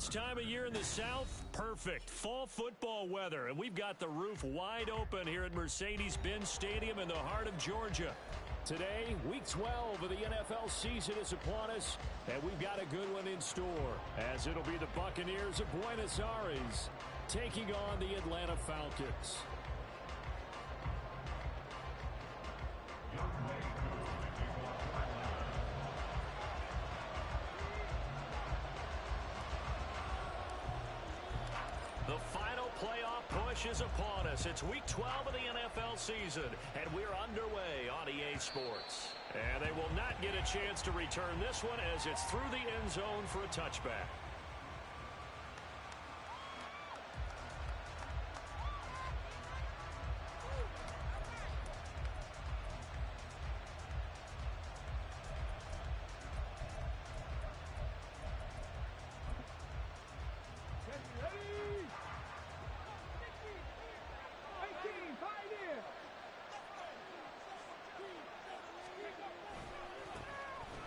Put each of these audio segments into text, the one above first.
this time of year in the South? Perfect. Fall football weather. And we've got the roof wide open here at Mercedes-Benz Stadium in the heart of Georgia. Today, Week 12 of the NFL season is upon us, and we've got a good one in store, as it'll be the Buccaneers of Buenos Aires taking on the Atlanta Falcons. The final playoff push is upon us. It's Week 12 of the NFL season, and we're underway on EA Sports. And they will not get a chance to return this one as it's through the end zone for a touchback.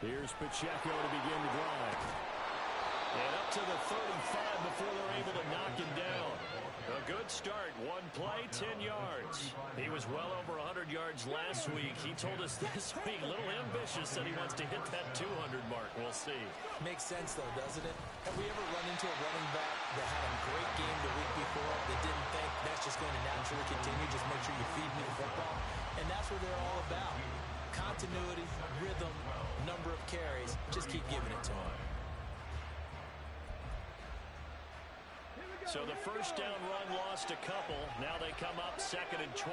Here's Pacheco to begin the drive. And up to the 35 before they're able to knock him down. A good start. One play, 10 yards. He was well over 100 yards last week. He told us this week, a little ambitious, that he wants to hit that 200 mark. We'll see. Makes sense, though, doesn't it? Have we ever run into a running back that had a great game the week before that didn't think that's just going to naturally continue? Just make sure you feed me the football. And that's what they're all about. Continuity, rhythm, number of carries. Just keep giving it to him. So the first down run lost a couple. Now they come up 2nd and 12.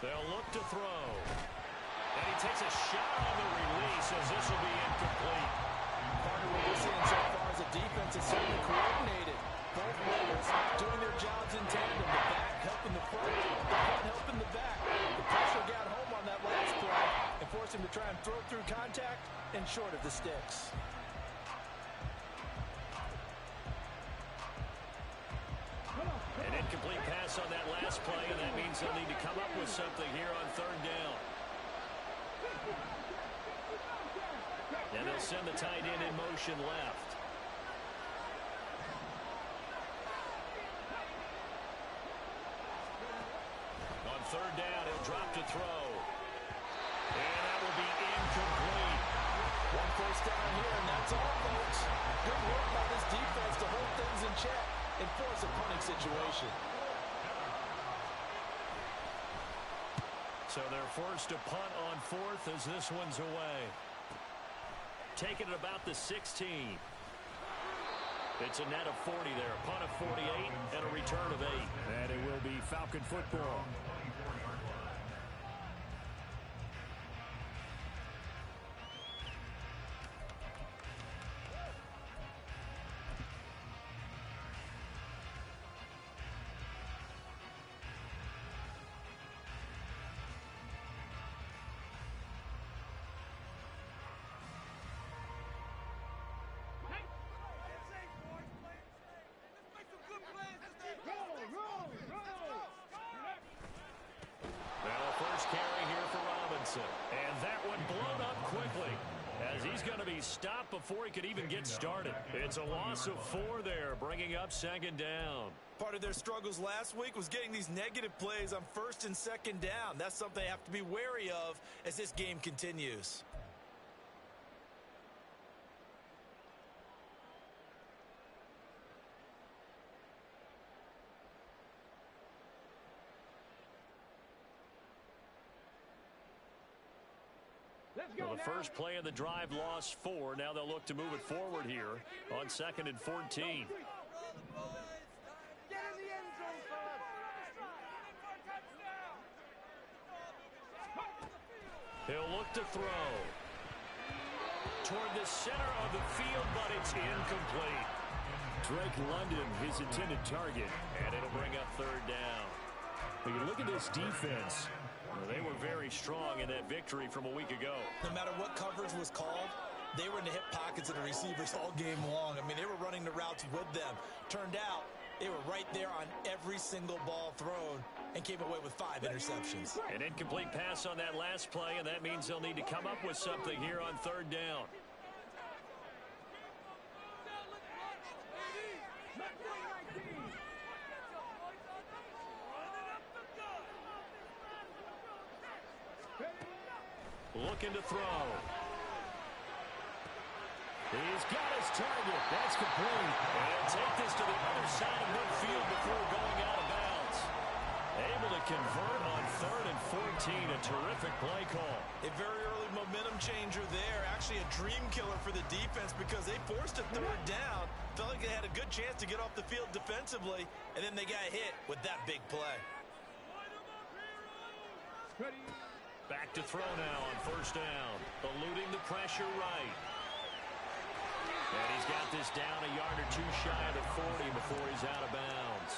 They'll look to throw. And he takes a shot on the release as this will be incomplete. Part of what we're seeing so far is the defense is certainly coordinated. Both players doing their jobs in tandem. The back helping the front, the front helping the back. The pressure got home on that last play and forced him to try and throw through contact and short of the sticks. An incomplete pass on that last play, and that means they'll need to come up with something here on 3rd down. And they'll send the tight end in motion left. On 3rd down, he'll drop to throw. And that will be incomplete. One first down here, and that's all, folks. Good work by this defense to hold things in check and force a punting situation. So they're forced to punt on 4th as this one's away. Taking it about the 16. It's a net of 40 there. A punt of 48 and a return of 8. And it will be Falcon football. And that one blown up quickly as he's going to be stopped before he could even get started. It's a loss of 4 there, bringing up 2nd down. Part of their struggles last week was getting these negative plays on 1st and 2nd down. That's something they have to be wary of as this game continues. Well, the first play of the drive lost 4. Now they'll look to move it forward here on 2nd and 14. He'll look to throw toward the center of the field, but it's incomplete. Drake London, his intended target, and it'll bring up 3rd down. When you look at this defense, they were very strong in that victory from a week ago. No matter what coverage was called, they were in the hip pockets of the receivers all game long. I mean, they were running the routes with them. Turned out They were right there on every single ball thrown and came away with 5 interceptions. An incomplete pass on that last play, and that means they'll need to come up with something here on 3rd down. Looking to throw. He's got his target. That's complete. And take this to the other side of midfield before going out of bounds. Able to convert on 3rd and 14. A terrific play call. A very early momentum changer there. Actually a dream killer for the defense because they forced a 3rd down. Felt like they had a good chance to get off the field defensively, and then they got hit with that big play. Ready. Back to throw now on 1st down. Eluding the pressure right. And he's got this down a yard or 2 shy of the 40 before he's out of bounds.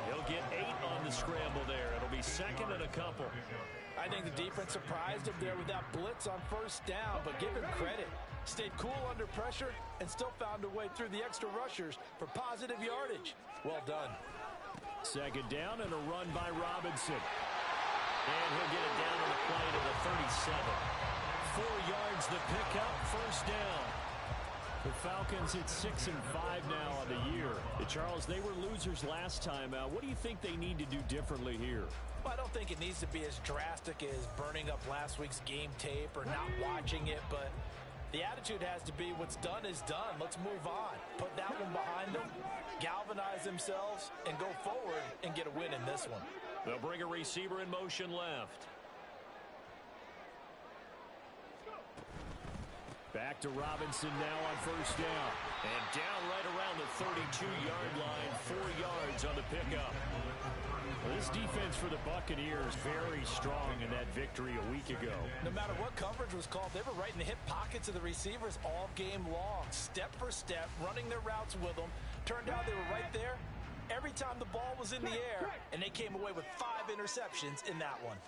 He'll get 8 on the scramble there. It'll be 2nd and a couple. I think the defense surprised him there with that blitz on 1st down, but give him credit. Stayed cool under pressure and still found a way through the extra rushers for positive yardage. Well done. 2nd down and a run by Robinson. And he'll get it down on the play to the 37. 4 yards the pickup, 1st down. The Falcons at 6-5 now on the year. Charles, they were losers last time out. What do you think they need to do differently here? Well, I don't think it needs to be as drastic as burning up last week's game tape or not watching it, but the attitude has to be what's done is done. Let's move on. Put that one behind them, galvanize themselves, and go forward and get a win in this one. They'll bring a receiver in motion left. Back to Robinson now on 1st down. And down right around the 32-yard line, 4 yards on the pickup. Well, this defense for the Buccaneers very strong in that victory a week ago. No matter what coverage was called, they were right in the hip pockets of the receivers all game long. Step for step, running their routes with them. Turned out they were right there every time the ball was in the air, and they came away with 5 interceptions in that one.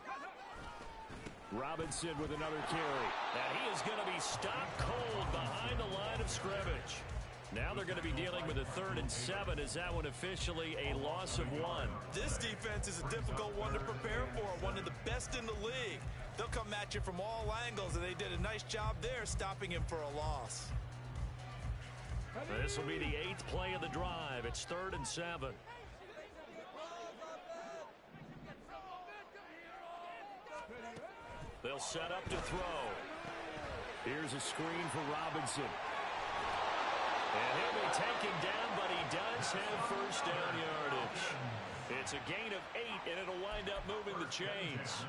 Robinson with another carry. And he is going to be stopped cold behind the line of scrimmage. Now they're going to be dealing with a 3rd and 7. Is that one officially a loss of 1? This defense is a difficult one to prepare for, one of the best in the league. They'll come at you from all angles, and they did a nice job there stopping him for a loss. This will be the 8th play of the drive. It's 3rd and 7. They'll set up to throw. Here's a screen for Robinson. And he'll be taken down, but he does have 1st down yardage. It's a gain of 8, and it'll wind up moving the chains.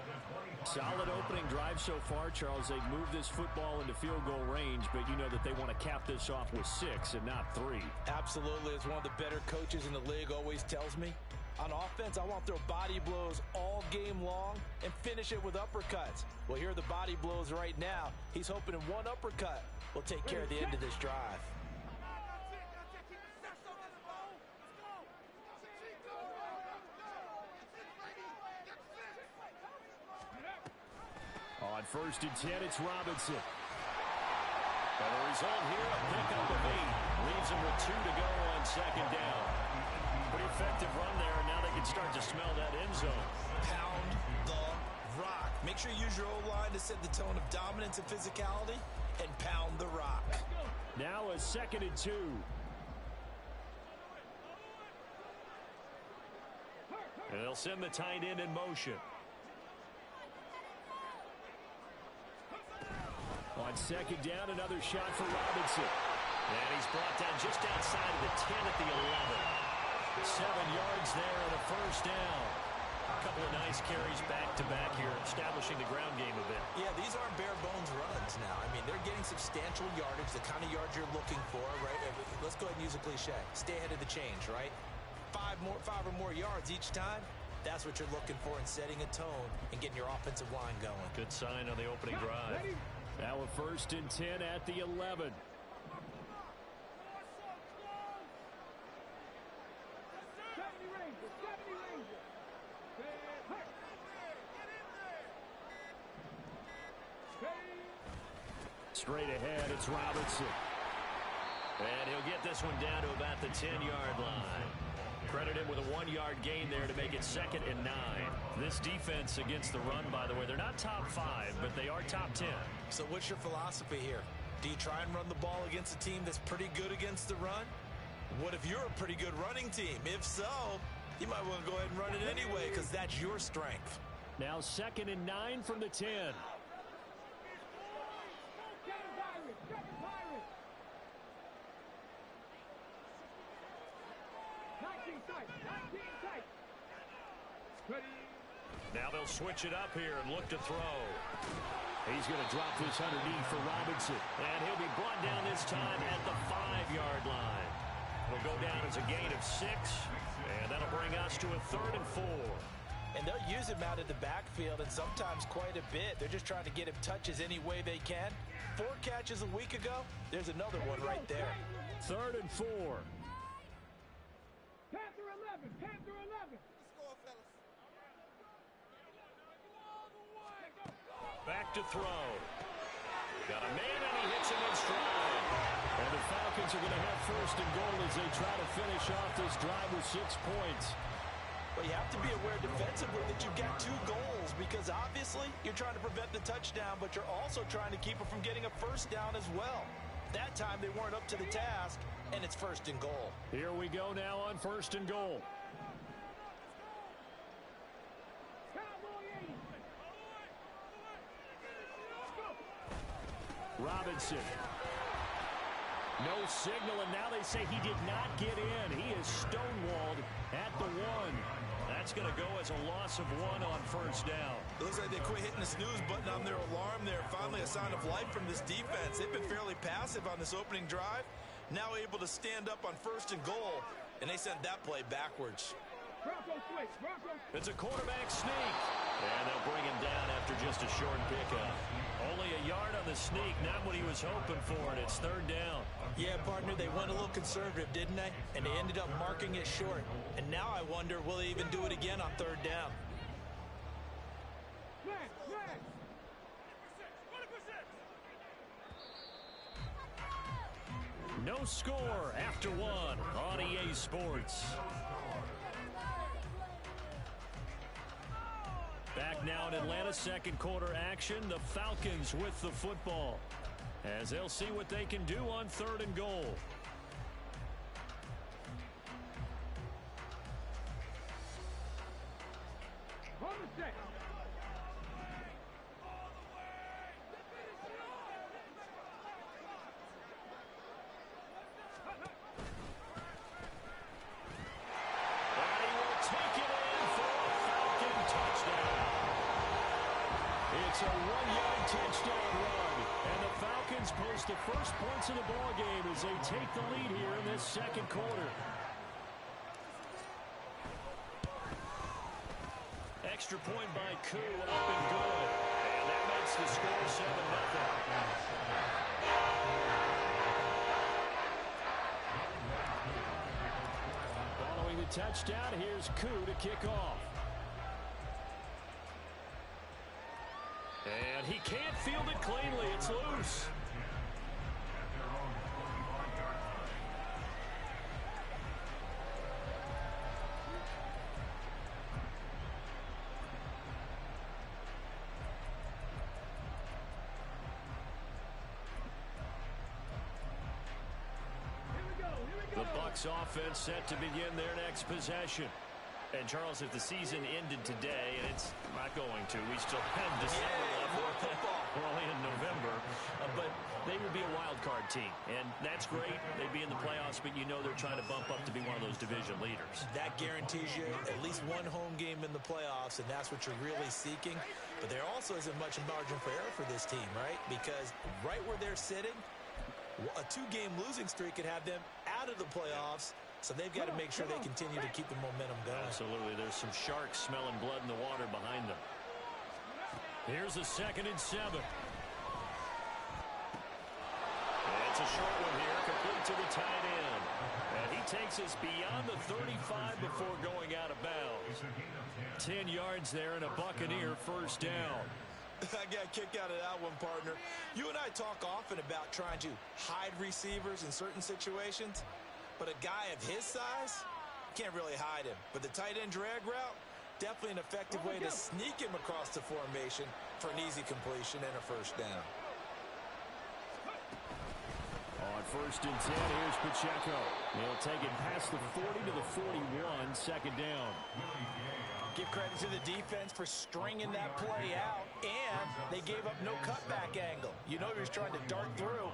Solid opening drive so far, Charles. They've moved this football into field goal range, but you know that they want to cap this off with 6 and not 3. Absolutely. As one of the better coaches in the league always tells me, on offense, I want to throw body blows all game long and finish it with uppercuts. Well, here are the body blows right now. He's hoping in one uppercut will take care of the end of this drive. On 1st and 10, it's Robinson. And the result here, a pickup of 8. Leaves him with 2 to go on 2nd down. Pretty effective run there, and now they can start to smell that end zone. Pound the rock. Make sure you use your O-line to set the tone of dominance and physicality, and pound the rock. Now a 2nd and 2. And they'll send the tight end in motion. On 2nd down, another shot for Robinson. And he's brought down just outside of the 10 at the 11. 7 yards there and a 1st down. A couple of nice carries back-to-back here, establishing the ground game a bit. Yeah, these aren't bare-bones runs now. I mean, they're getting substantial yardage, the kind of yards you're looking for, right? Let's go ahead and use a cliche. Stay ahead of the change, right? 5 or more yards each time. That's what you're looking for in setting a tone and getting your offensive line going. Good sign on the opening drive. Now a 1st and 10 at the 11. Straight ahead, it's Robinson. And he'll get this one down to about the 10-yard line. Credit him with a 1-yard gain there to make it 2nd and 9. This defense against the run, by the way, they're not top 5, but they are top 10. So what's your philosophy here? Do you try and run the ball against a team that's pretty good against the run? What if you're a pretty good running team? If so, you might want to go ahead and run it anyway because that's your strength. Now 2nd and 9 from the 10. Now they'll switch it up here and look to throw. He's going to drop this underneath for Robinson. And he'll be brought down this time at the 5-yard line. It'll go down as a gain of 6. And that'll bring us to a 3rd and 4. And they'll use him out of the backfield, and sometimes quite a bit. They're just trying to get him touches any way they can. 4 catches a week ago. There's another one right there. 3rd and 4. Panther 11. Panther 11. Back to throw. Got a man, and he hits him in stride. And the Falcons are going to have 1st and goal as they try to finish off this drive with 6 points. Well, you have to be aware defensively that you've got 2 goals because obviously you're trying to prevent the touchdown, but you're also trying to keep it from getting a 1st down as well. That time they weren't up to the task, and it's 1st and goal. Here we go now on 1st and goal. Robinson. No signal, and now they say he did not get in. He is stonewalled at the 1. That's going to go as a loss of 1 on 1st down. It looks like they quit hitting the snooze button on their alarm there. Finally a sign of life from this defense. They've been fairly passive on this opening drive. Now able to stand up on 1st and goal, and they sent that play backwards. It's a quarterback sneak. And they'll bring him down after just a short pickup. Only a yard on the sneak, not what he was hoping for, and it's 3rd down. Yeah, partner, they went a little conservative, didn't they? And they ended up marking it short. And now I wonder, will they even do it again on 3rd down? No score after 1 on EA Sports. Back now in Atlanta, 2nd quarter action. The Falcons with the football as they'll see what they can do on 3rd and goal. It's a 1-yard touchdown run, and the Falcons post the first points of the ball game as they take the lead here in this 2nd quarter. Extra point by Koo, up and good, and that makes the score 7-0. Following the touchdown, here's Koo to kick off. And he can't field it cleanly. It's loose. The Bucs offense set to begin their next possession. And, Charles, if the season ended today, and it's not going to, we still have December left. We're only in November. But they would be a wild card team, and that's great. They'd be in the playoffs, but you know they're trying to bump up to be one of those division leaders. That guarantees you at least 1 home game in the playoffs, and that's what you're really seeking. But there also isn't much margin for error for this team, right? Because right where they're sitting, a 2-game losing streak could have them out of the playoffs. So they've got to make sure they continue to keep the momentum going. Absolutely. There's some sharks smelling blood in the water behind them. Here's a 2nd and 7. And it's a short one here, complete to the tight end. And he takes us beyond the 35 before going out of bounds. 10 yards there and a Buccaneer 1st down. I got a kick out of that one, partner. You and I talk often about trying to hide receivers in certain situations. But a guy of his size, Can't really hide him. But the tight end drag route, definitely an effective way to sneak him across the formation for an easy completion and a first down. On 1st and 10, here's Pacheco. He'll take it past the 40 to the 41, second down. Give credit to the defense for stringing that play out, and they gave up no cutback angle. You know he was trying to dart through.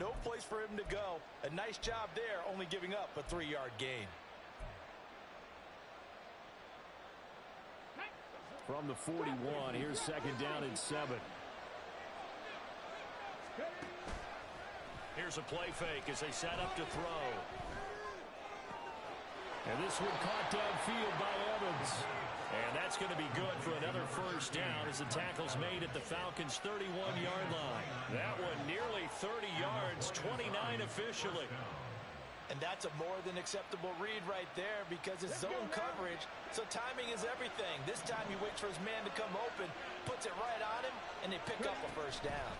No place for him to go. A nice job there, only giving up a 3-yard gain. From the 41, here's second down and 7. Here's a play fake as they set up to throw. And this one caught downfield by Evans. And that's going to be good for another first down as the tackle's made at the Falcons' 31-yard line. That one nearly 30 yards, 29 officially. And that's a more than acceptable read right there because it's zone coverage, so timing is everything. This time he waits for his man to come open, puts it right on him, and they pick up a first down.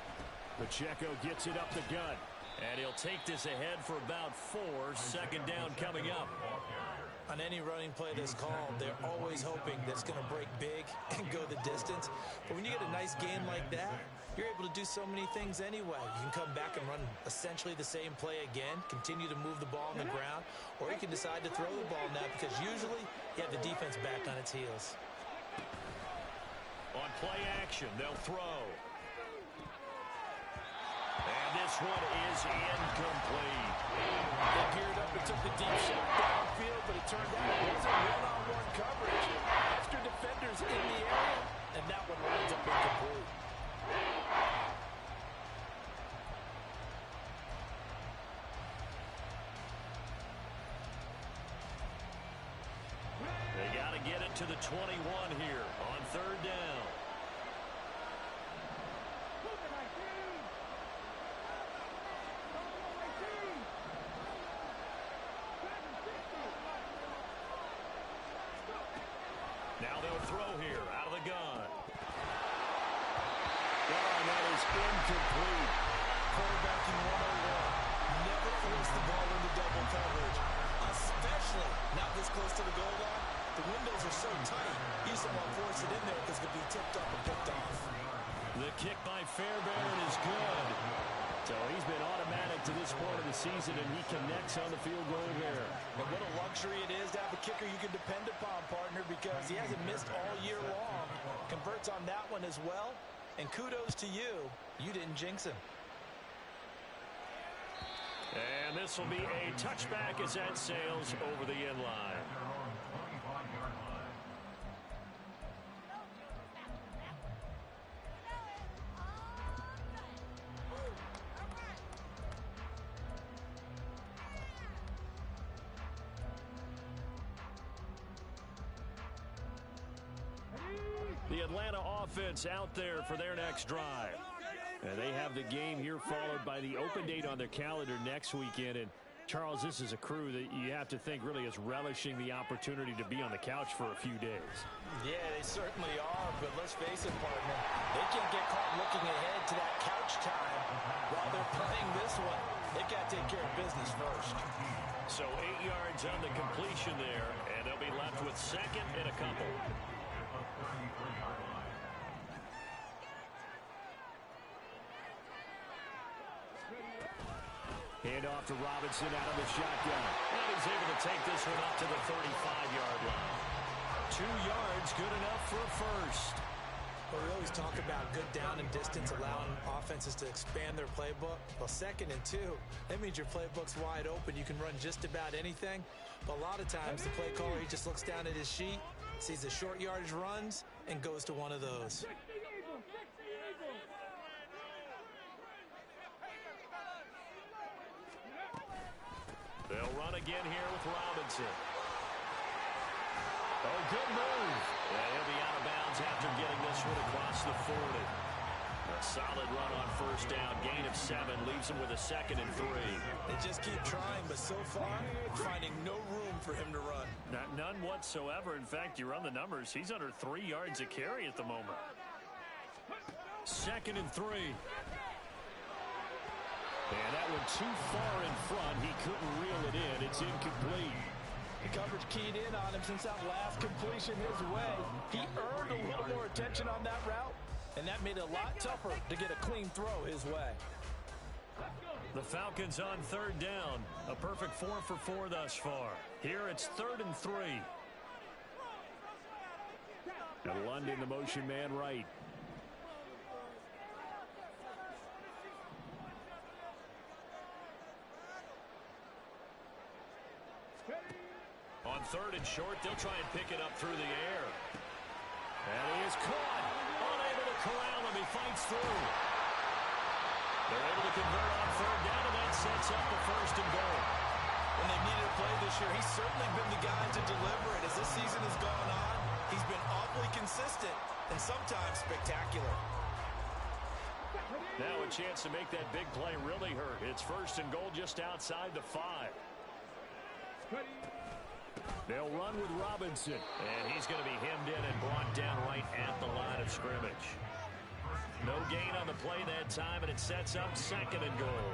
Pacheco gets it up the gut, and he'll take this ahead for about 4. Second down coming up. On any running play that's called, they're always hoping that it's going to break big and go the distance. But when you get a nice game like that, you're able to do so many things anyway. You can come back and run essentially the same play again, continue to move the ball on the ground, or you can decide to throw the ball now because usually you have the defense back on its heels. On play action, they'll throw. And this one is incomplete. They geared up and took the deep shot downfield, but it turned out it wasn't one-on-one coverage. Extra defenders in the area, and that one winds up incomplete. They got to get it to the 21 here on 3rd down. Now they'll throw here out of the gun. And that is incomplete. Quarterbacking 101. Never force the ball into double coverage, especially not this close to the goal line. The windows are so tight, you just don't want to force it in there because it could be tipped up and picked off. The kick by Fairbairn is good. So he's been automatic to this point of the season, and he connects on the field goal there. And what a luxury it is to have a kicker you can depend upon, partner, because he hasn't missed all year long. Converts on that one as well. And kudos to you. You didn't jinx him. And this will be a touchback as that sails over the end line. The Atlanta offense out there for their next drive. And they have the game here followed by the open date on their calendar next weekend. And, Charles, this is a crew that you have to think really is relishing the opportunity to be on the couch for a few days. Yeah, they certainly are. But let's face it, partner, they can't get caught looking ahead to that couch time while they're playing this one. They've got to take care of business first. So 8 yards on the completion there, and they'll be left with second and a couple. Hand off to Robinson out of the shotgun. And he's able to take this one up to the 35-yard line. 2 yards, good enough for a first. Well, we always talk about good down and distance, allowing offenses to expand their playbook. Well, 2nd and 2, that means your playbook's wide open. You can run just about anything. But a lot of times, the play caller, he just looks down at his sheet, sees the short yardage runs, and goes to one of those. They'll run again here with Robinson. Oh, good move. Yeah, he'll be out of bounds after getting this one across the 40. A solid run on first down. Gain of 7 leaves him with a 2nd and 3. They just keep trying, but so far, finding no room for him to run. None whatsoever. In fact, you run the numbers. He's under 3 yards a carry at the moment. 2nd and 3. And that one too far in front. He couldn't reel it in. It's incomplete. The coverage keyed in on him since that last completion his way. He earned a little more attention on that route, and that made it a lot tougher to get a clean throw his way. The Falcons on third down. A perfect 4 for 4 thus far. Here it's 3rd and 3. And London, the motion man right. On 3rd and short, they'll try and pick it up through the air. And he is caught. Unable to corral him. He fights through. They're able to convert on 3rd down, and that sets up the 1st and goal. When they've needed a play this year, he's certainly been the guy to deliver it. As this season has gone on, he's been awfully consistent and sometimes spectacular. Now a chance to make that big play really hurt. It's 1st and goal just outside the 5. They'll run with Robinson, and he's going to be hemmed in and brought down right at the line of scrimmage. No gain on the play that time, and it sets up 2nd and goal.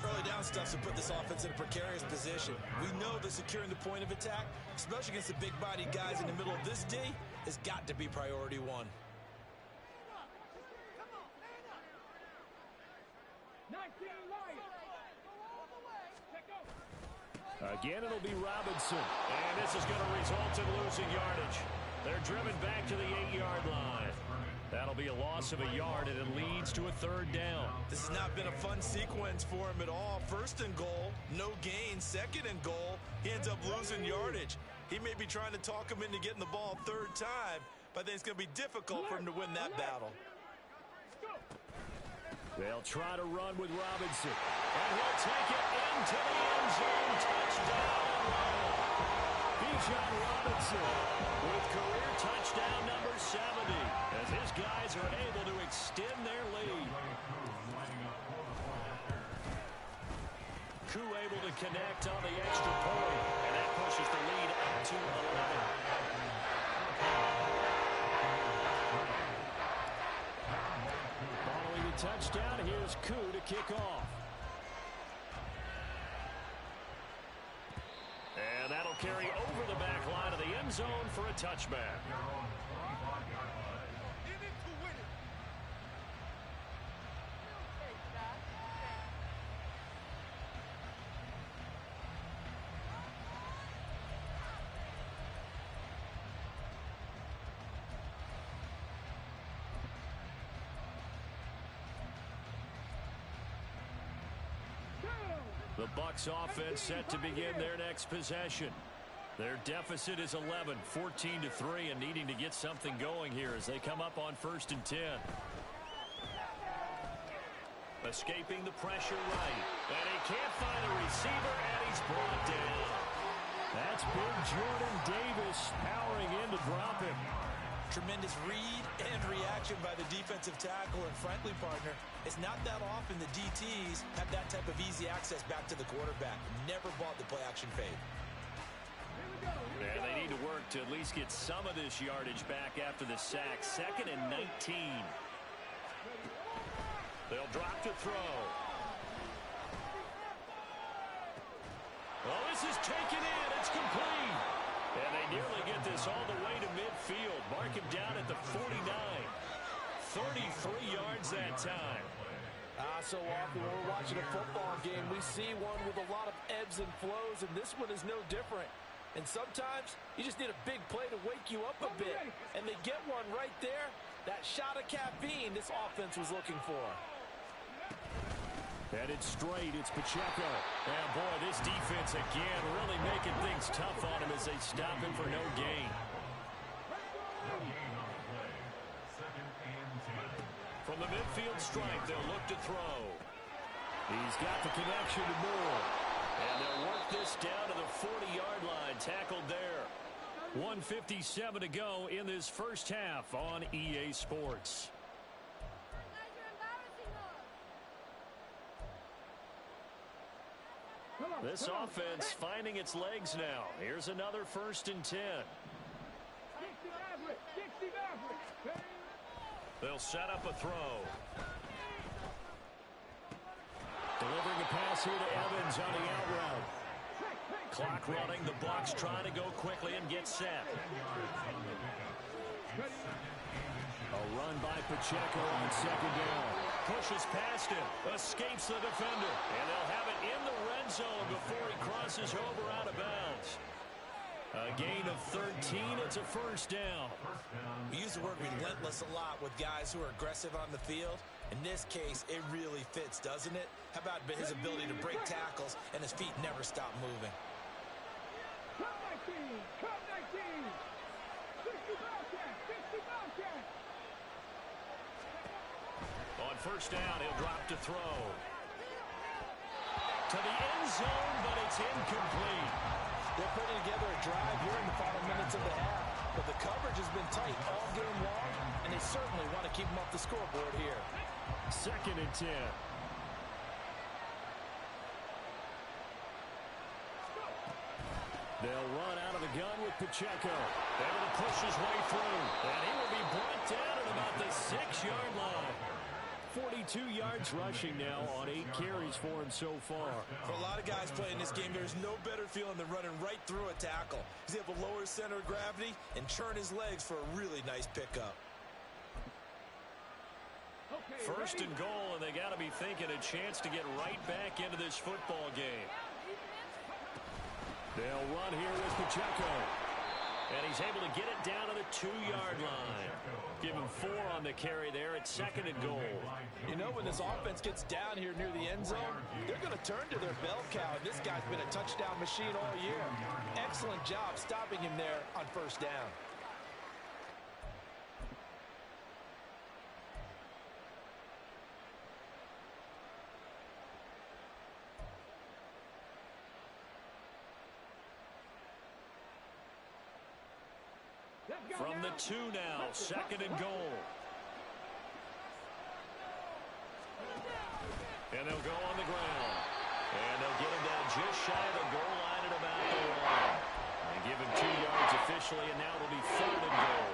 Early down stuff to put this offense in a precarious position. We know that securing the point of attack, especially against the big-bodied guys in the middle of this D, has got to be priority 1. Again, it'll be Robinson, and this is going to result in losing yardage. They're driven back to the 8-yard line. That'll be a loss of a yard, and it leads to a 3rd down. This has not been a fun sequence for him at all. 1st and goal, no gain. 2nd and goal, he ends up losing yardage. He may be trying to talk him into getting the ball 3rd time, but I think it's going to be difficult for him to win that battle. They'll try to run with Robinson, and he'll take it into the end zone. Touchdown! Bijan Robinson with career touchdown number 70, as his guys are able to extend their lead. Koo able to connect on the extra point, and that pushes the lead up to 11. Following the touchdown, here's Koo to kick off. And that'll carry over the back line of the end zone for a touchback. The Bucs offense set to begin their next possession. Their deficit is 11, 14-3, and needing to get something going here as they come up on 1st and 10. Escaping the pressure right. And he can't find a receiver, and he's brought down. That's big Jordan Davis powering in to drop him. Tremendous read and reaction by the defensive tackle, and frankly, partner, it's not that often the DTs have that type of easy access back to the quarterback. Never bought the play-action fade. And they need to work to at least get some of this yardage back after the sack. 2nd and 19. They'll drop to throw. Well, this is taken in. It's complete. And they nearly get this all the way to midfield. Mark him down at the 49. 33 yards that time. So often when we're watching a football game, we see one with a lot of ebbs and flows, and this one is no different. And sometimes you just need a big play to wake you up a bit. And they get one right there. That shot of caffeine this offense was looking for. And it's straight. It's Pacheco. And boy, this defense again really making things tough on him as they stop him for no gain. From the midfield stripe, they'll look to throw. He's got the connection to Moore. And they'll work this down to the 40-yard line. Tackled there. 1:57 to go in this first half on EA Sports. This offense finding its legs now. Here's another 1st and 10. They'll set up a throw. Delivering a pass here to Evans on the out route. Clock running. The Bucs trying to go quickly and get set. A run by Pacheco on second down. Pushes past him. Escapes the defender. And they'll have it in the red zone before he crosses over out of bounds. A gain of 13. It's a first down. We use the word relentless a lot with guys who are aggressive on the field. In this case, it really fits, doesn't it? How about his ability to break tackles and his feet never stop moving? Cut 19! Cut 19! 60 Bobcat! 60 Bobcat! On first down, he'll drop to throw. To the end zone, but it's incomplete. They're putting together a drive here in the final minutes of the half. But the coverage has been tight all game long, and they certainly want to keep them off the scoreboard here. Second and 10. They'll run out of the gun with Pacheco. Able to push his way through. And he will be brought down at about the 6-yard line. 42 yards rushing now on 8 carries for him so far. For a lot of guys playing this game, there's no better feeling than running right through a tackle. He's able to lower his center of gravity and churn his legs for a really nice pickup. First and goal, and they got to be thinking a chance to get right back into this football game. They'll run here with Pacheco. And he's able to get it down to the 2-yard line. Give him 4 on the carry there at second and goal. You know, when this offense gets down here near the end zone, they're going to turn to their bell cow. And this guy's been a touchdown machine all year. Excellent job stopping him there on first down. From the 2 now, second and goal. And they'll go on the ground. And they'll get him down just shy of the goal line at about the 1. They give him 2 yards officially, and now it'll be third and goal.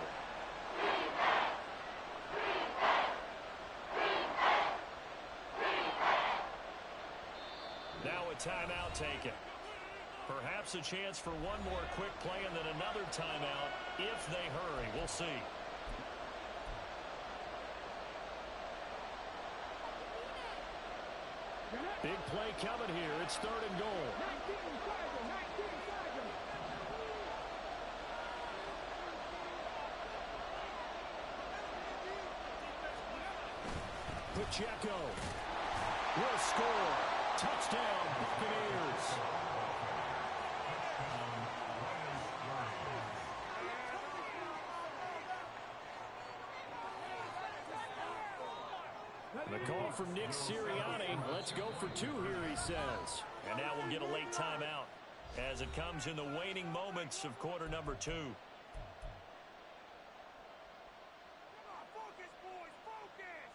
Now a timeout taken. Perhaps a chance for one more quick play and then another timeout if they hurry. We'll see. Big play coming here. It's third and goal. 19, Pacheco will score. Touchdown, Buccaneers. The call from Nick Sirianni. Let's go for 2 here, he says. And now we'll get a late timeout as it comes in the waning moments of quarter number 2. Focus, boys, focus!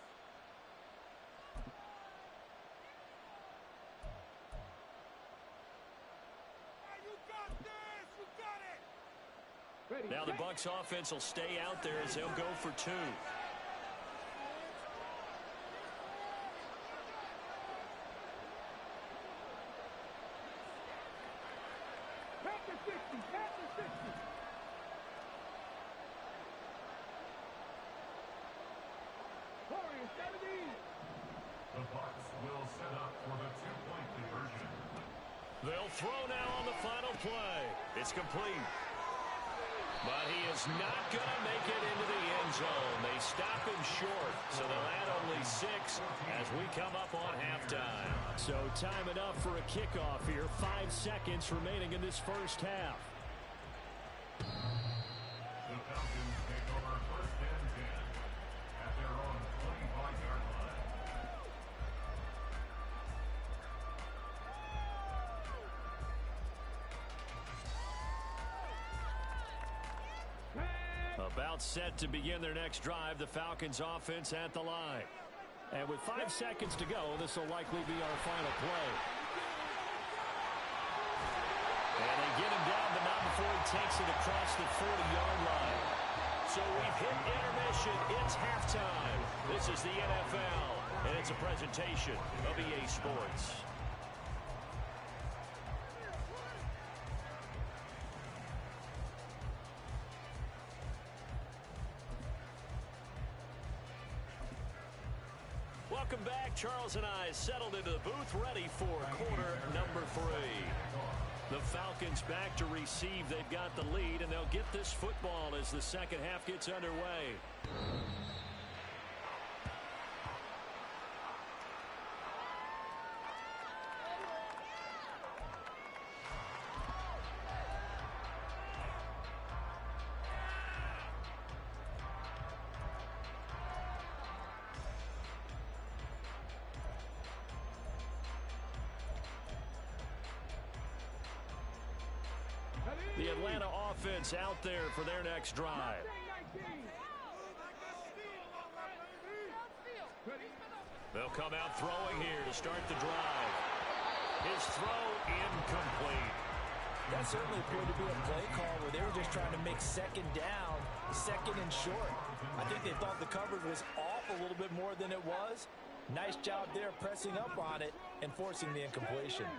Hey, you got this! You got it! Now the Bucs offense will stay out there as they'll go for 2. The Bucs will set up for the 2-point conversion. They'll throw now on the final play. It's complete. But he is not going to make it into the end zone. They stop him short, so they'll add only 6 as we come up on halftime. So time enough for a kickoff here. 5 seconds remaining in this first half. The Falcons take over first and 10 at their own 25-yard line. About set to begin their next drive, the Falcons offense at the line. And with 5 seconds to go, this will likely be our final play. And they get him down, but not before he takes it across the 40-yard line. So we've hit intermission. It's halftime. This is the NFL, and it's a presentation of EA Sports. Charles and I settled into the booth ready for quarter number 3. The Falcons back to receive. They've got the lead, and they'll get this football as the second half gets underway. The Atlanta offense out there for their next drive. They'll come out throwing here to start the drive. His throw incomplete. That certainly appeared to be a play call where they were just trying to make second down, second and short. I think they thought the coverage was off a little bit more than it was. Nice job there pressing up on it and forcing the incompletion.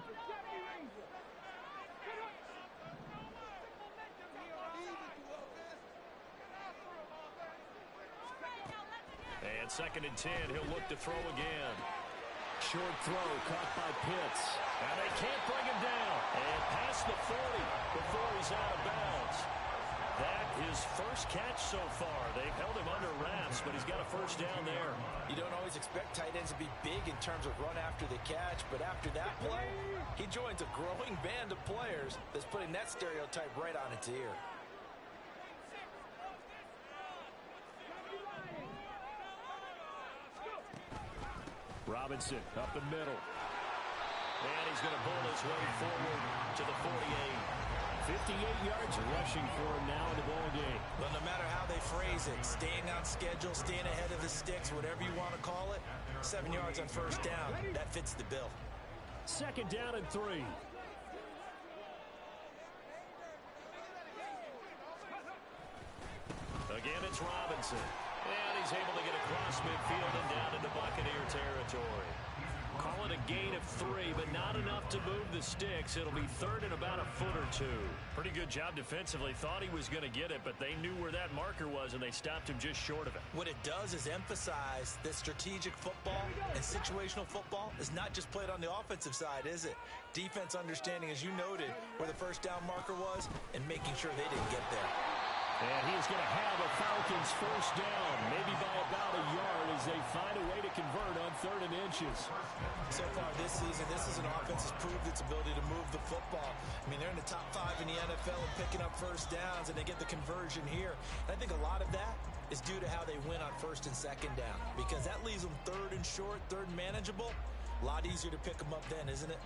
And 2nd and 10, he'll look to throw again. Short throw caught by Pitts. And they can't bring him down. And past the 40 before he's out of bounds. That is first catch so far. They've held him under wraps, but he's got a first down there. You don't always expect tight ends to be big in terms of run after the catch, but after that play, he joins a growing band of players that's putting that stereotype right on its ear. Robinson up the middle. And he's going to bull his way forward to the 48. 58 yards rushing for him now in the ball game. But no matter how they phrase it, staying on schedule, staying ahead of the sticks, whatever you want to call it, 7 yards on first down, that fits the bill. 2nd down and 3. Again, it's Robinson. And he's able to get across midfield and down into Buccaneer territory. Call it a gain of 3, but not enough to move the sticks. It'll be 3rd and about a foot or 2. Pretty good job defensively. Thought he was going to get it, but they knew where that marker was, and they stopped him just short of it. What it does is emphasize that strategic football and situational football is not just played on the offensive side, is it? Defense understanding, as you noted, where the first down marker was and making sure they didn't get there. And he's going to have a Falcons first down, maybe by about a yard as they find a way to convert on 3rd and inches. So far this season, this is an offense that's proved its ability to move the football. I mean, they're in the top 5 in the NFL and picking up first downs, and they get the conversion here. And I think a lot of that is due to how they win on 1st and 2nd down, because that leaves them 3rd and short, 3rd and manageable. A lot easier to pick them up then, isn't it?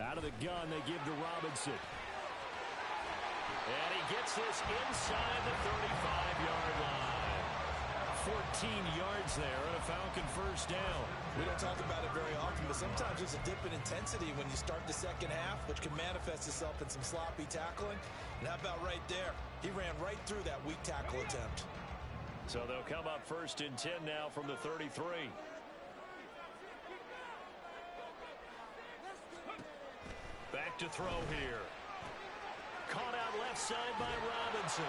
Out of the gun, they give to Robinson. And he gets this inside the 35-yard line. 14 yards there and a Falcon first down. We don't talk about it very often, but sometimes there's a dip in intensity when you start the second half, which can manifest itself in some sloppy tackling. And how about right there? He ran right through that weak tackle attempt. So they'll come up 1st and 10 now from the 33. Back to throw here. Caught out left side by Robinson.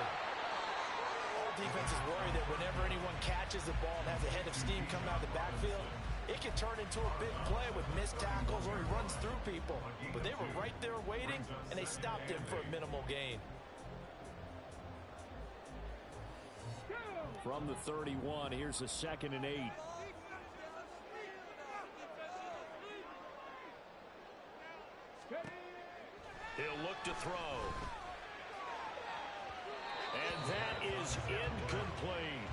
All defenses worry that whenever anyone catches the ball and has a head of steam come out of the backfield, it can turn into a big play with missed tackles or he runs through people. But they were right there waiting, and they stopped him for a minimal gain. From the 31, here's a 2nd and 8. He'll look to throw. And that is incomplete.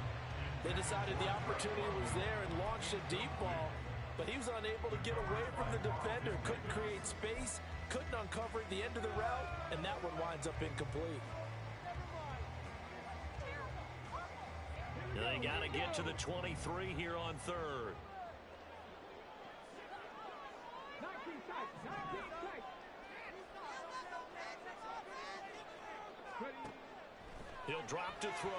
They decided the opportunity was there and launched a deep ball, but he was unable to get away from the defender, couldn't create space, couldn't uncover at the end of the route, and that one winds up incomplete. They got to get to the 23 here on 3rd. He'll drop to throw.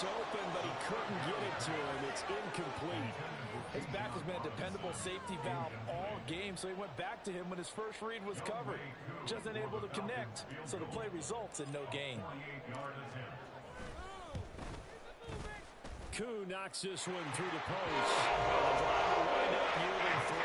looks open, but he couldn't get it to him. It's incomplete. His back has been a dependable safety valve all game, so he went back to him when his first read was covered. Just unable to connect, so the play results in no gain. Koo knocks this one through the post. The drive will wind up yielding 3.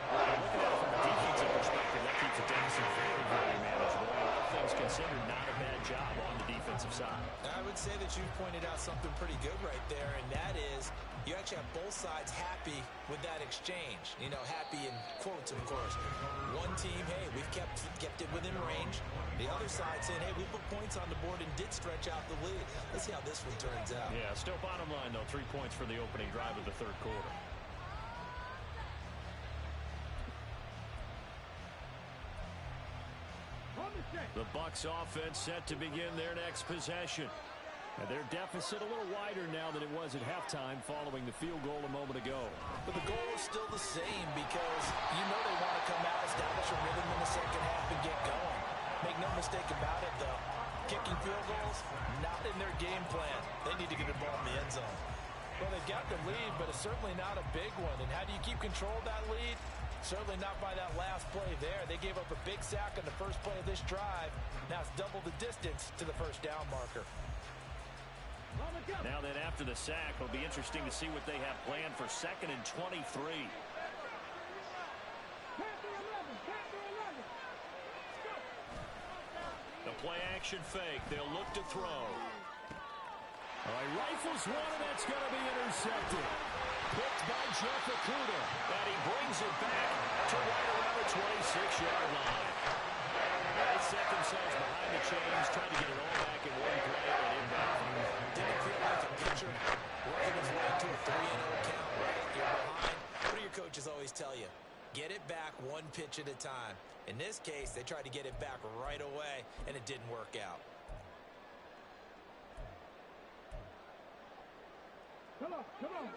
Looking at it from a defensive perspective, that keeps the deficit very, very manageable. All things considered, not a bad job on the defensive side. I would say that you pointed out something pretty good right there, and that is you actually have both sides happy with that exchange. You know, happy in quotes, of course. One team, hey, we've kept it within range. The other side saying, hey, we put points on the board and did stretch out the lead. Let's see how this one turns out. Yeah, still bottom line, though, 3 points for the opening drive of the third quarter. The Bucs offense set to begin their next possession. And their deficit a little wider now than it was at halftime following the field goal a moment ago. But the goal is still the same because you know they want to come out, establish a rhythm in the second half, and get going. Make no mistake about it, though. Kicking field goals, not in their game plan. They need to get the ball in the end zone. Well, they've got the lead, but it's certainly not a big one. And how do you keep control of that lead? Certainly not by that last play there. They gave up a big sack on the first play of this drive. Now it's double the distance to the first down marker. Now then, after the sack, it'll be interesting to see what they have planned for 2nd and 23. The play-action fake. They'll look to throw. All right, rifles one, and that's going to be intercepted. Picked by Jeff Okudah. And he brings it back to right around the 26-yard line. They set themselves behind the chains, trying to get it all back in one play and inbound. Didn't feel like a pitcher working his way to a 3-0 count, right? You're behind. What do your coaches always tell you? Get it back one pitch at a time. In this case, they tried to get it back right away, and it didn't work out. Come on, come on.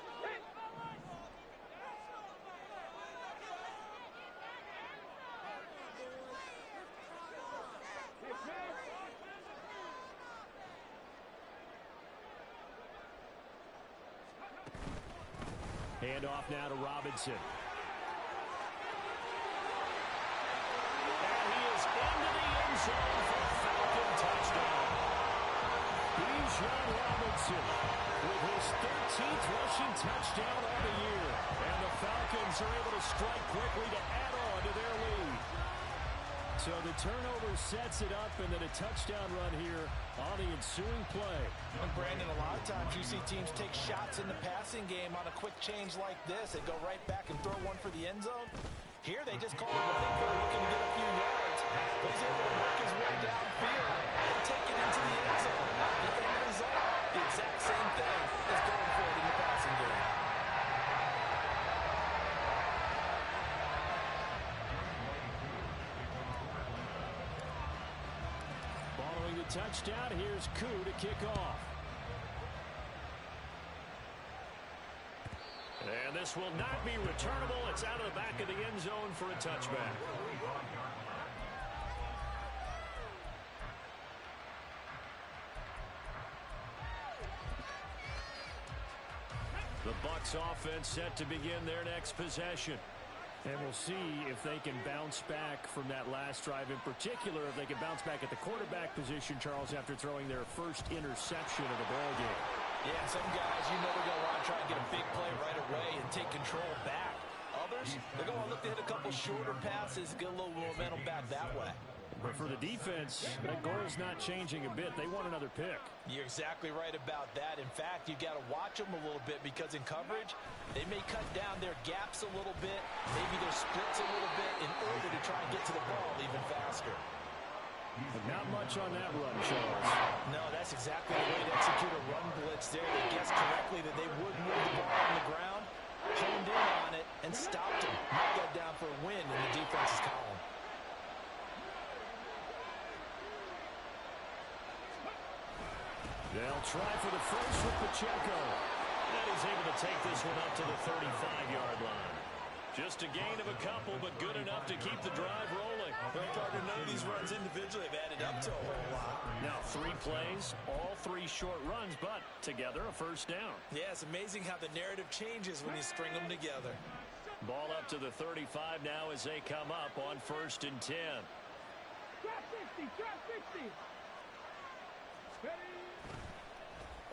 Hand off now to Robinson. And he is into the end zone for a Falcon touchdown. Bijan Robinson with his 13th rushing touchdown on the year. And the Falcons are able to strike quickly to add on to their lead. So the turnover sets it up, and then a touchdown run here on the ensuing play. And Brandon, a lot of times you see teams take shots in the passing game on a quick change like this. They go right back and throw one for the end zone. Here they just call it running play, looking to get a few yards. But he's able to work his way downfield and take it into the end zone. The end result, the exact same thing as going for it in the passing game. Following the touchdown, here's Koo to kick off. And this will not be returnable. It's out of the back of the end zone for a touchback. The Bucs offense set to begin their next possession. And we'll see if they can bounce back from that last drive. In particular, if they can bounce back at the quarterback position, Charles, after throwing their first interception of the ball game. Yeah, some guys, you know they're going to want to try and get a big play right away and take control back. Others, they're going to look to hit a couple shorter passes, get a little momentum back that way. But for the defense, that goal's not changing a bit. They want another pick. You're exactly right about that. In fact, you've got to watch them a little bit because in coverage, they may cut down their gaps a little bit, maybe their splits a little bit in order to try and get to the ball even faster. But not much on that run, Charles. No, that's exactly the way to execute a run blitz there. They guessed correctly that they would move the ball on the ground, honed in on it, and stopped him. Knocked that down for a win in the defense's column. They'll try for the first with Pacheco. And he's able to take this one up to the 35-yard line. Just a gain of a couple, but good enough to keep the drive rolling. Well, partner, none of these runs individually have added up to a whole lot. Now 3 plays, all 3 short runs, but together a first down. Yeah, it's amazing how the narrative changes when you string them together. Ball up to the 35 now as they come up on 1st and 10. Drop 60, drop 60.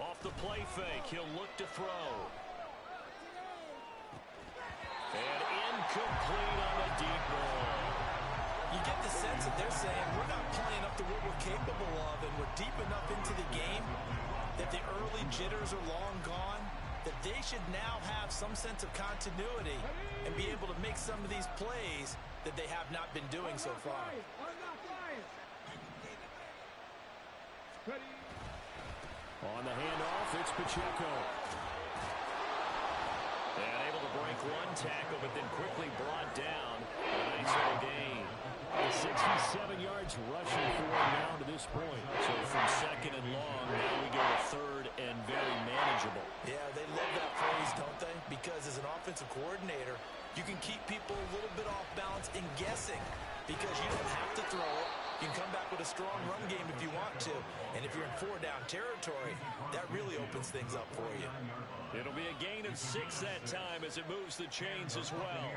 Off the play fake, he'll look to throw. And incomplete on the deep ball. You get the sense that they're saying we're not playing up to what we're capable of, and we're deep enough into the game that the early jitters are long gone, that they should now have some sense of continuity and be able to make some of these plays that they have not been doing so far. On the handoff, it's Pacheco. And able to break 1 tackle, but then quickly brought down. A nice little gain. 67 yards rushing for him now to this point. So from 2nd and long, now we go to 3rd and very manageable. Yeah, they love that phrase, don't they? Because as an offensive coordinator, you can keep people a little bit off balance and guessing because you don't have to throw it. You can come back with a strong run game if you want to. And if you're in 4-down territory, that really opens things up for you. It'll be a gain of 6 that time as it moves the chains as well.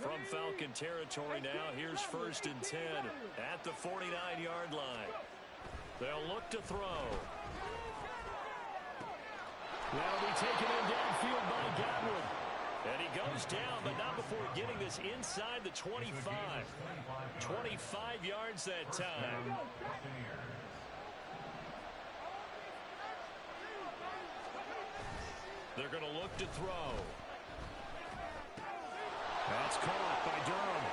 From Falcon territory now, here's 1st and 10 at the 49-yard line. They'll look to throw. That'll be taken in downfield by Godwin. And he goes down, but not before getting this inside the 25. 25 yards that time. They're going to look to throw. That's caught by Durham.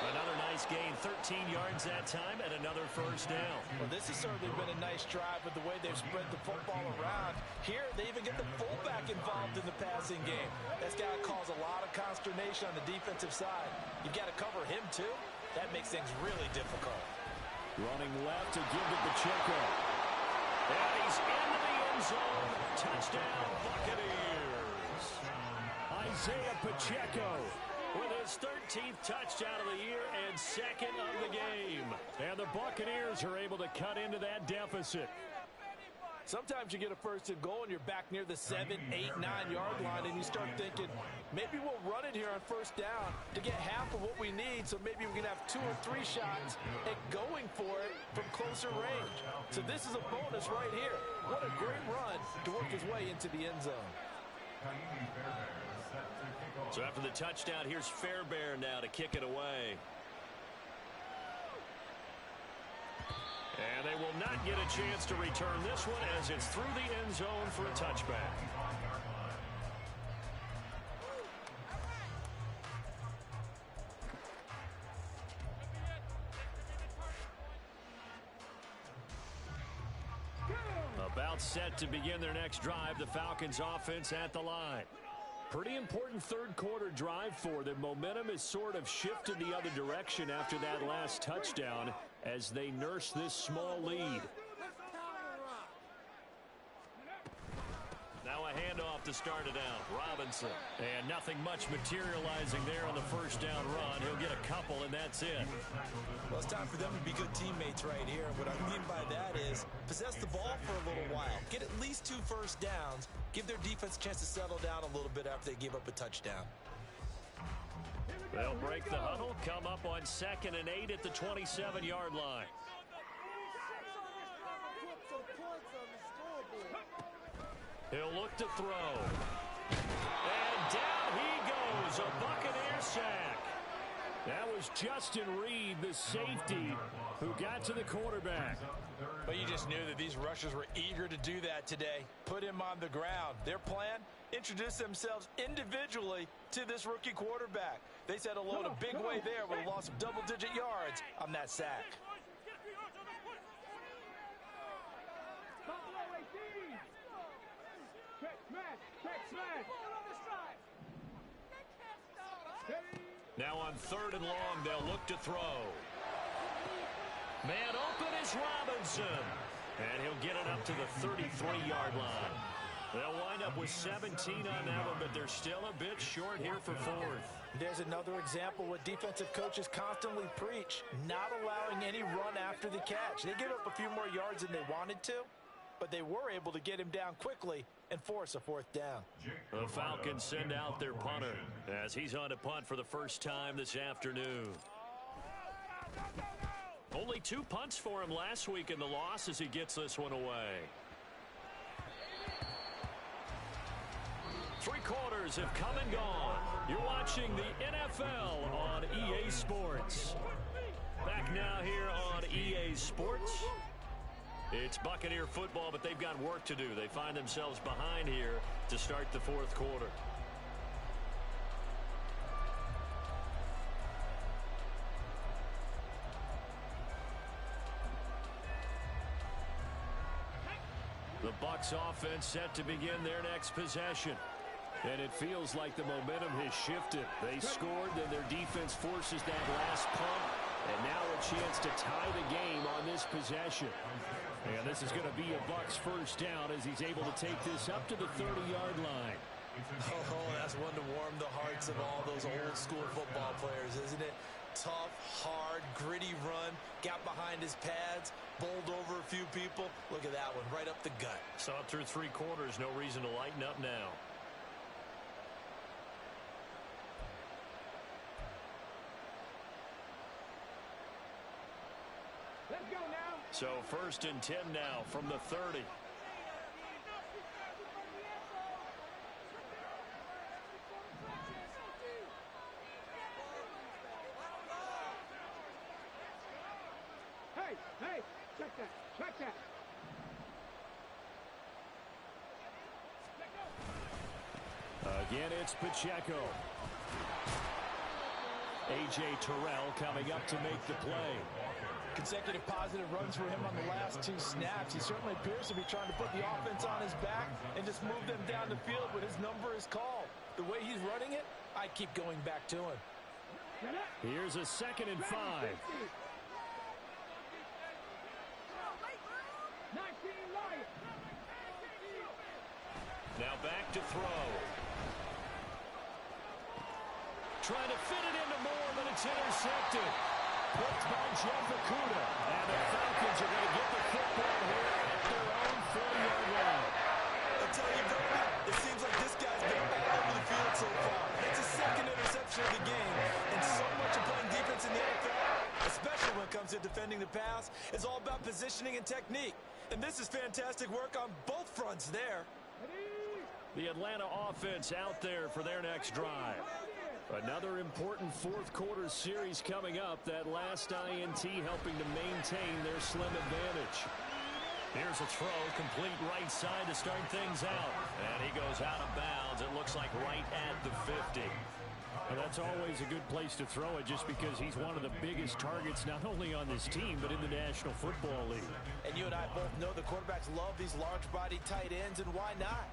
Another nice gain, 13 yards that time, and another first down. Well, this has certainly been a nice drive with the way they've spread the football around. Here, they even get the fullback involved in the passing game. That's got to cause a lot of consternation on the defensive side. You've got to cover him, too. That makes things really difficult. Running left to give to Pacheco. And he's into the end zone. Touchdown, Buccaneers. Isaiah Pacheco with his 13th touchdown of the year and 2nd of the game. And the Buccaneers are able to cut into that deficit. Sometimes you get a 1st and goal and you're back near the 7, 8, 9-yard line and you start thinking, maybe we'll run it here on 1st down to get half of what we need, so maybe we can have 2 or 3 shots at going for it from closer range. So this is a bonus right here. What a great run to work his way into the end zone. So after the touchdown, here's Fairbairn now to kick it away. And they will not get a chance to return this one as it's through the end zone for a touchback. About set to begin their next drive, the Falcons offense at the line. Pretty important 3rd quarter drive for them. Momentum has sort of shifted the other direction after that last touchdown as they nurse this small lead. Now a handoff to start it out. Robinson. And nothing much materializing there on the 1st down run. He'll get a couple, and that's it. Well, it's time for them to be good teammates right here. And what I mean by that is possess the ball for a little while. Get at least 2 first downs. Give their defense a chance to settle down a little bit after they give up a touchdown. They'll break the huddle, come up on 2nd and 8 at the 27-yard line. He'll look to throw. And down he goes, a Buccaneer sack. That was Justin Reed, the safety, who got to the quarterback. But you just knew that these rushers were eager to do that today. Put him on the ground. Their plan, introduce themselves individually to this rookie quarterback. They said hello in a big way there with a loss of double-digit yards on that sack. Now on 3rd and long, they'll look to throw. Man open is Robinson. And he'll get it up to the 33-yard line. They'll wind up with 17 on that one, but they're still a bit short here for fourth. There's another example what defensive coaches constantly preach, not allowing any run after the catch. They gave up a few more yards than they wanted to, but they were able to get him down quickly and force a fourth down. The Falcons send out their punter as he's on to punt for the first time this afternoon. Only 2 punts for him last week in the loss as he gets this one away. 3 quarters have come and gone. You're watching the NFL on EA Sports. Back now here on EA Sports. It's Buccaneer football, but they've got work to do. They find themselves behind here to start the fourth quarter. The Bucs offense set to begin their next possession. And it feels like the momentum has shifted. They scored, then their defense forces that last punt. And now a chance to tie the game on this possession. And this is going to be a Bucs first down as he's able to take this up to the 30-yard line. Oh, that's one to warm the hearts of all those old school football players, isn't it? Tough, hard, gritty run, got behind his pads, bowled over a few people. Look at that one, right up the gut. Saw it through 3 quarters, no reason to lighten up now. Let's go now. So 1st and 10 now from the 30. Hey, check that. Again, it's Pacheco. A.J. Terrell coming up to make the play. Consecutive positive runs for him on the last 2 snaps. He certainly appears to be trying to put the offense on his back and just move them down the field when his number is called. The way he's running it, I keep going back to him. Here's a 2nd and 5. Now back to throw. Trying to fit it into Moore, but it's intercepted. Picked by Jeff Okudah. And the Falcons are going to get the football here at their own 40-yard line. I'll tell you, Brady, it seems like this guy's been all over the field so far. It's his 2nd interception of the game. And so much of playing defense in the NFL, especially when it comes to defending the pass, is all about positioning and technique. And this is fantastic work on both fronts there. The Atlanta offense out there for their next drive. Another important fourth quarter series coming up. That last INT helping to maintain their slim advantage. Here's a throw, complete right side to start things out. And he goes out of bounds. It looks like right at the 50. And that's always a good place to throw it just because he's one of the biggest targets not only on this team but in the National Football League. And you and I both know the quarterbacks love these large-body tight ends, and why not?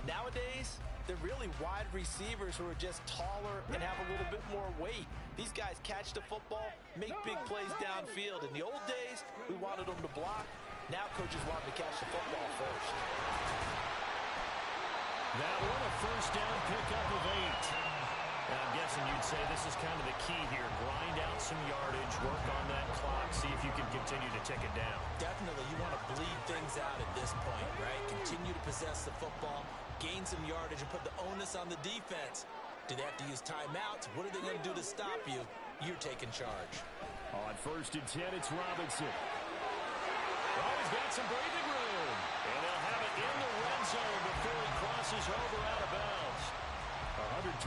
Nowadays, they're really wide receivers who are just taller and have a little bit more weight. These guys catch the football, make big plays downfield. In the old days, we wanted them to block. Now coaches want them to catch the football first. That one, a first down pickup of 8. I'm guessing you'd say this is kind of the key here. Grind out some yardage, work on that clock, see if you can continue to tick it down. Definitely, you want to bleed things out at this point, right? Continue to possess the football, gain some yardage, and put the onus on the defense. Do they have to use timeouts? What are they going to do to stop you? You're taking charge. On 1st and 10, it's Robinson. Oh, he's got some breathing room. And they'll have it in the red zone before he crosses over out of bounds. 128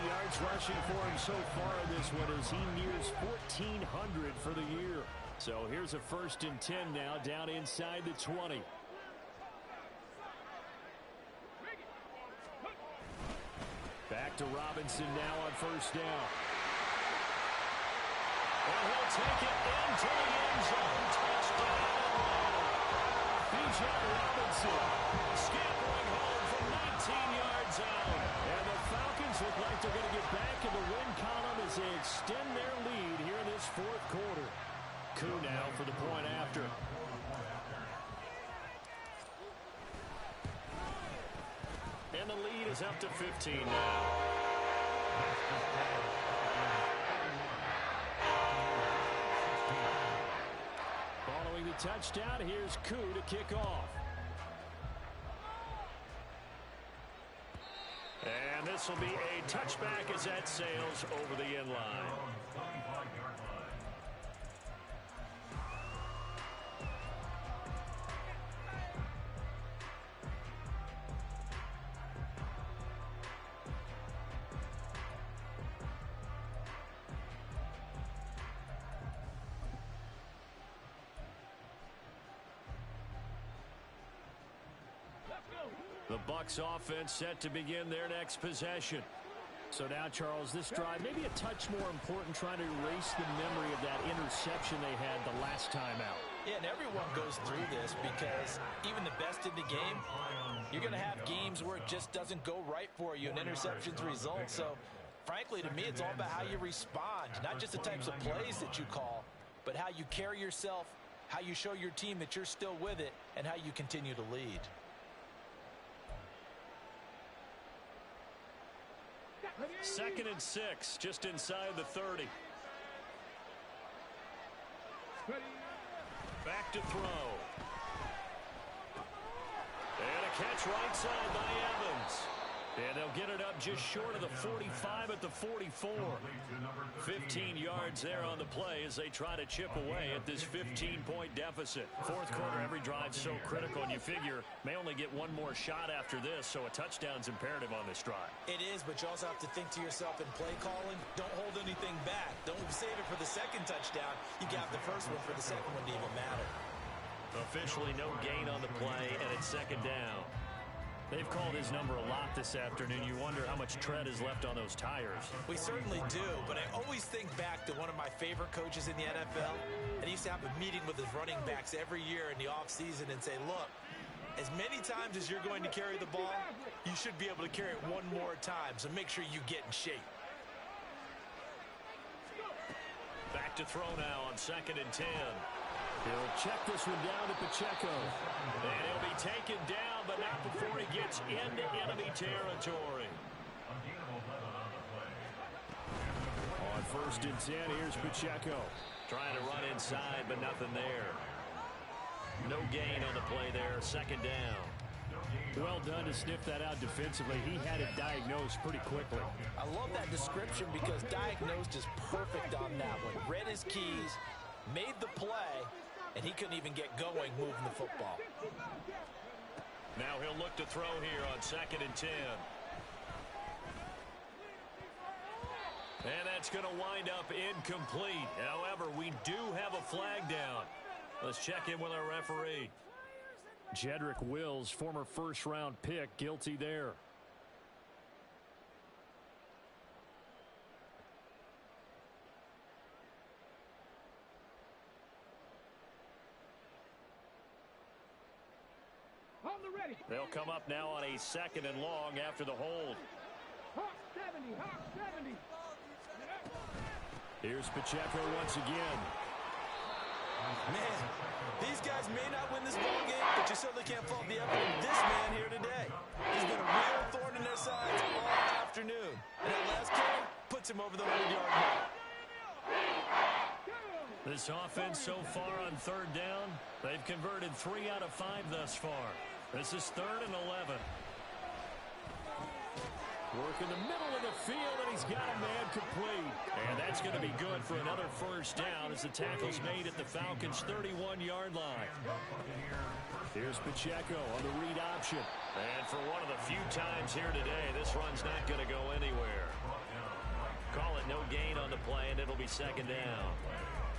yards rushing for him so far in this one as he nears 1,400 for the year. So here's a 1st and 10 now down inside the 20. Back to Robinson now on 1st down. And he'll take it into the end zone. Touchdown. Bijan Robinson scampering home from 19 yards out. And the Falcons look like they're going to get back in the win column as they extend their lead here in this fourth quarter. Koo now for the point after. And the lead is up to 15 now. Following the touchdown, here's Koo to kick off. And this will be a touchback as that sails over the end line. The Bucs offense set to begin their next possession. So now, Charles, this drive maybe a touch more important, trying to erase the memory of that interception they had the last time out. Yeah, and everyone goes through this because even the best in the game, you're going to have games where it just doesn't go right for you and interceptions result. So, frankly, to me, it's all about how you respond, not just the types of plays that you call, but how you carry yourself, how you show your team that you're still with it, and how you continue to lead. Second and 6, just inside the 30. Back to throw. And a catch right side by Evans. And they'll get it up just short of the 45 at the 44. 15 yards there on the play as they try to chip away at this 15-point deficit. Fourth quarter, every drive so critical, and you figure may only get one more shot after this, so a touchdown's imperative on this drive. It is, but you also have to think to yourself in play calling, don't hold anything back. Don't save it for the second touchdown. You got the first one for the second one to even matter. Officially no gain on the play, and it's second down. They've called his number a lot this afternoon. You wonder how much tread is left on those tires. We certainly do, but I always think back to one of my favorite coaches in the NFL, and he used to have a meeting with his running backs every year in the offseason and say, look, as many times as you're going to carry the ball, you should be able to carry it one more time, so make sure you get in shape. Back to throw now on 2nd and 10. He'll check this one down to Pacheco. And he'll be taken down, but not before he gets into enemy territory. On 1st and 10, here's Pacheco. Trying to run inside, but nothing there. No gain on the play there, 2nd down. Well done to sniff that out defensively. He had it diagnosed pretty quickly. I love that description because diagnosed is perfect on that one. Read his keys, made the play, and he couldn't even get going moving the football. Now he'll look to throw here on 2nd and 10. And that's going to wind up incomplete. However, we do have a flag down. Let's check in with our referee. Jedrick Wills, former first-round pick, guilty there. They'll come up now on a 2nd and long after the hold. Hawk 70, Hawk 70. Here's Pacheco once again. Man, these guys may not win this ball game, but you certainly can't fault the effort of this man here today. He's been a real thorn in their sides all afternoon. And that last carry puts him over the 100-yard mark. This offense so far on 3rd down, they've converted 3 out of 5 thus far. This is 3rd and 11. Work in the middle of the field, and he's got a man complete. And that's going to be good for another 1st down as the tackle's made at the Falcons' 31-yard line. Here's Pacheco on the read option. And for one of the few times here today, this run's not going to go anywhere. Call it no gain on the play, and it'll be 2nd down.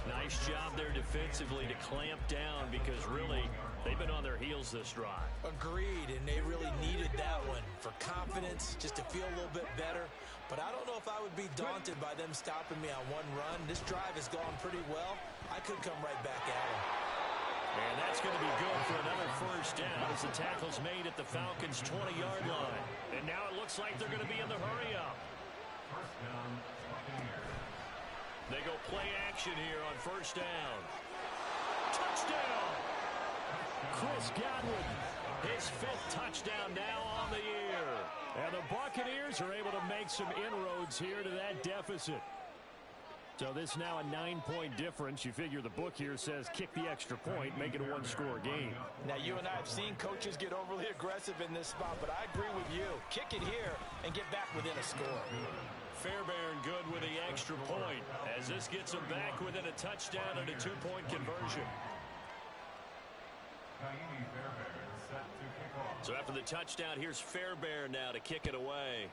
Nice job there defensively to clamp down because really they've been on their heels this drive. Agreed, and they really needed that one for confidence, just to feel a little bit better. But I don't know if I would be daunted by them stopping me on one run. This drive has gone pretty well. I could come right back at them. And that's going to be good for another 1st down as the tackle's made at the Falcons' 20-yard line. And now it looks like they're going to be in the hurry-up. They go play action here on 1st down. Touchdown! Chris Godwin, his 5th touchdown now on the year. And the Buccaneers are able to make some inroads here to that deficit. So this now a 9-point difference. You figure the book here says kick the extra point, make it a one-score game. Now, you and I have seen coaches get overly aggressive in this spot, but I agree with you. Kick it here and get back within a score. Fairbairn good with the extra point as this gets them back within a touchdown and a 2-point conversion. So after the touchdown, here's Fairbairn now to kick it away.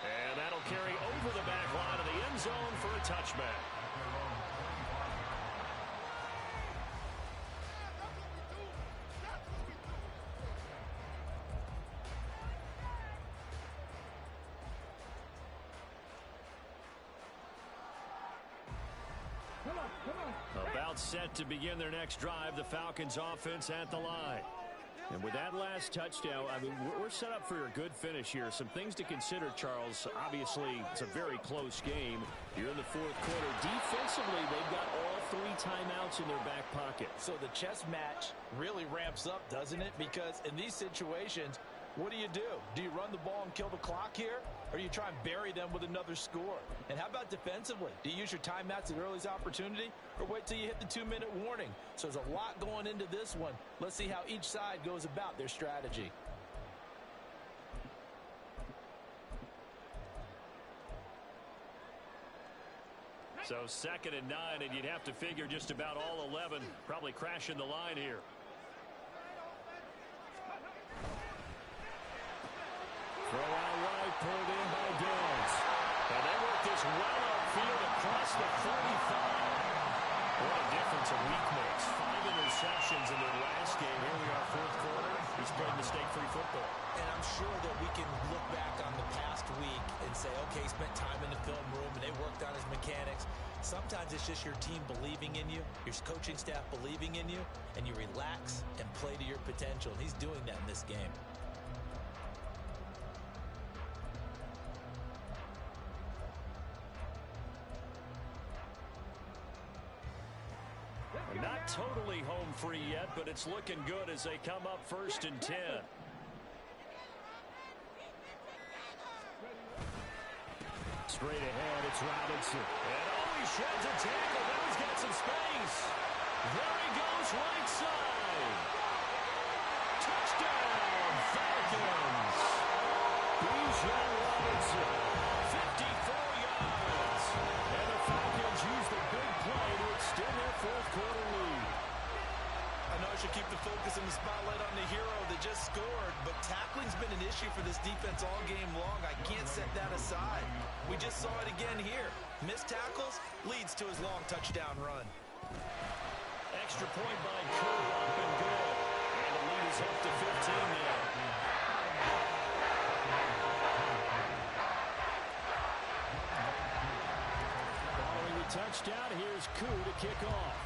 And that'll carry over the back line of the end zone for a touchback. About set to begin their next drive, the Falcons offense at the line. And with that last touchdown, I mean, we're set up for a good finish here. Some things to consider, Charles. Obviously, it's a very close game. You're in the fourth quarter. Defensively, they've got all 3 timeouts in their back pocket. So the chess match really ramps up, doesn't it? Because in these situations, what do? Do you run the ball and kill the clock here? Or do you try and bury them with another score? And how about defensively? Do you use your timeouts at earliest opportunity? Or wait till you hit the 2-minute warning? So there's a lot going into this one. Let's see how each side goes about their strategy. So 2nd and 9, and you'd have to figure just about all 11 probably crashing the line here. Throw out right, pulled in by Diggs. And they work this well upfield across the 35. What a difference a week makes. 5 interceptions in their last game. Here we are, fourth quarter. He's played mistake-free football. And I'm sure that we can look back on the past week and say, okay, he spent time in the film room and they worked on his mechanics. Sometimes it's just your team believing in you, your coaching staff believing in you, and you relax and play to your potential. And he's doing that in this game. Not totally home free yet, but it's looking good as they come up 1st and 10. Straight ahead, it's Robinson. And he sheds a tackle. Now he's got some space. There he goes, right side. Touchdown, Falcons. Bijan Robinson, 54 yards. And the Falcons use the big play to extend their fourth quarter lead. I know I should keep the focus and the spotlight on the hero that just scored, but tackling's been an issue for this defense all game long. I can't set that aside. We just saw it again here. Missed tackles leads to his long touchdown run. Extra point by Kerr, up and good. And the lead is up to 15 now. Following the touchdown, here's Koo to kick off.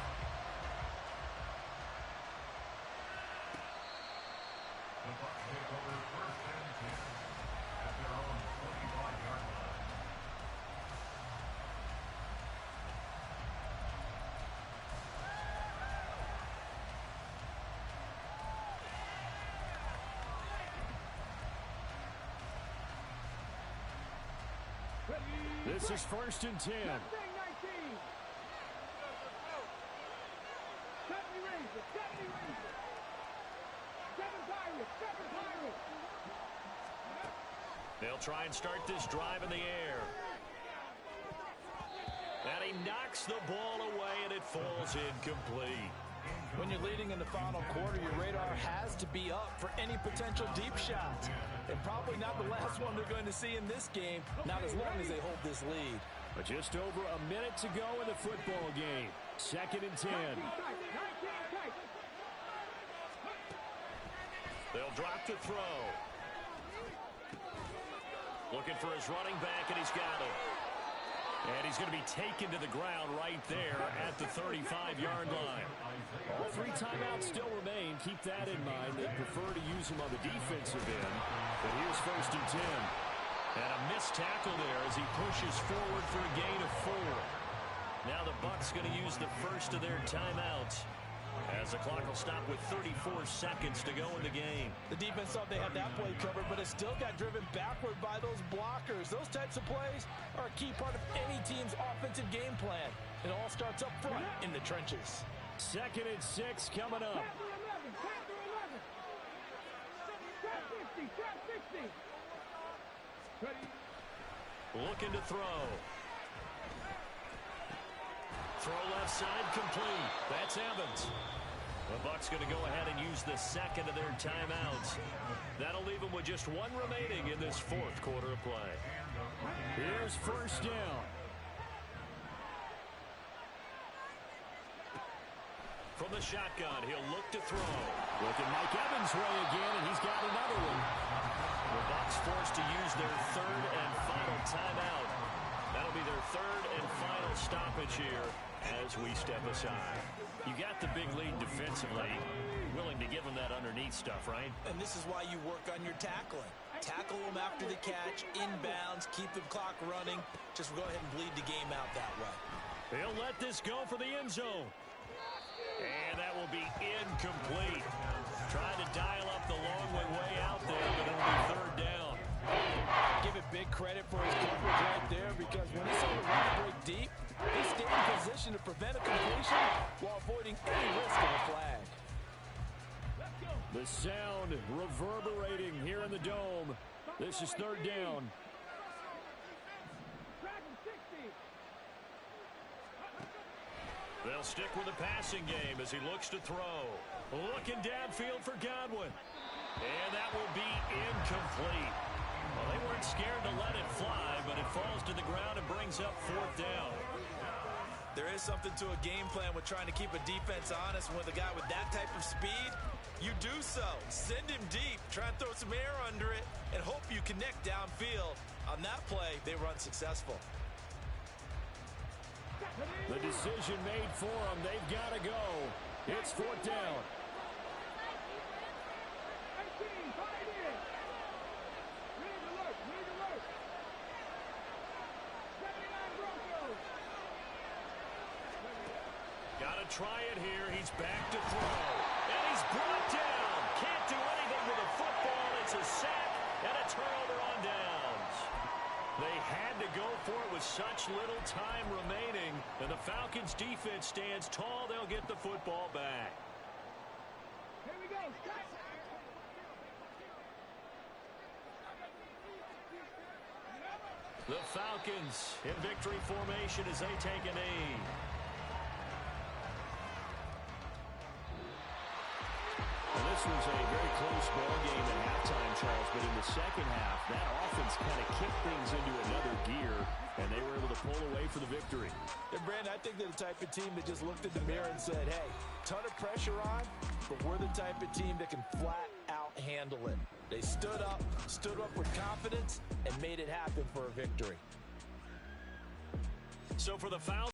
This is 1st and 10. They'll try and start this drive in the air. And he knocks the ball away, and it falls incomplete. When you're leading in the final quarter, your radar has to be up for any potential deep shots. And probably not the last one they're going to see in this game, not as long as they hold this lead. But just over a minute to go in the football game. 2nd and 10. They'll drop to throw. Looking for his running back, and he's got it. And he's going to be taken to the ground right there at the 35-yard line. All 3 timeouts still remain. Keep that in mind. They prefer to use them on the defensive end. But here's 1st and 10. And a missed tackle there as he pushes forward for a gain of 4. Now the Bucs going to use the first of their timeouts. As the clock will stop with 34 seconds to go in the game. The defense thought they had that play covered, but it still got driven backward by those blockers. Those types of plays are a key part of any team's offensive game plan. It all starts up front in the trenches. 2nd and 6 coming up. Looking to throw. Throw left side complete. That's Evans. The Bucs going to go ahead and use the second of their timeouts. That'll leave them with just one remaining in this 4th quarter of play. Here's 1st down. From the shotgun, he'll look to throw. Looking Mike Evans' way again, and he's got another one. The Bucs forced to use their 3rd and final timeout. That'll be their 3rd and final stoppage here as we step aside. You got the big lead defensively. Willing to give them that underneath stuff, right? And this is why you work on your tackling. Tackle them after the catch, inbounds, keep the clock running. Just go ahead and bleed the game out that way. They'll let this go for the end zone. And that will be incomplete. Trying to dial up the long way out there, but it'll be 3rd down. Give it big credit for his coverage right there, because when he's able to run the break deep, he stayed in position to prevent a completion while avoiding any risk of a flag. The sound reverberating here in the dome. This is 3rd down. They'll stick with the passing game as he looks to throw. Looking downfield for Godwin. And that will be incomplete. Well, they weren't scared to let it fly, but it falls to the ground and brings up 4th down. There is something to a game plan with trying to keep a defense honest. With a guy with that type of speed, you do so. Send him deep. Try and throw some air under it and hope you connect downfield. On that play, they run successful. The decision made for them. They've got to go. It's 4th down. Got to try it here. He's back to throw. And he's brought down. Can't do anything with the football. It's a sack and a turnover on downs. They had to go for it with such little time remaining. And the Falcons defense stands tall. They'll get the football back. Here we go. The Falcons in victory formation as they take a knee. Well, this was a very close ball game at halftime, Charles, but in the second half, that offense kind of kicked things into another gear, and they were able to pull away for the victory. And, Brandon, I think they're the type of team that just looked in the mirror and said, hey, ton of pressure on, but we're the type of team that can flat out handle it. They stood up with confidence, and made it happen for a victory. So for the Falcons,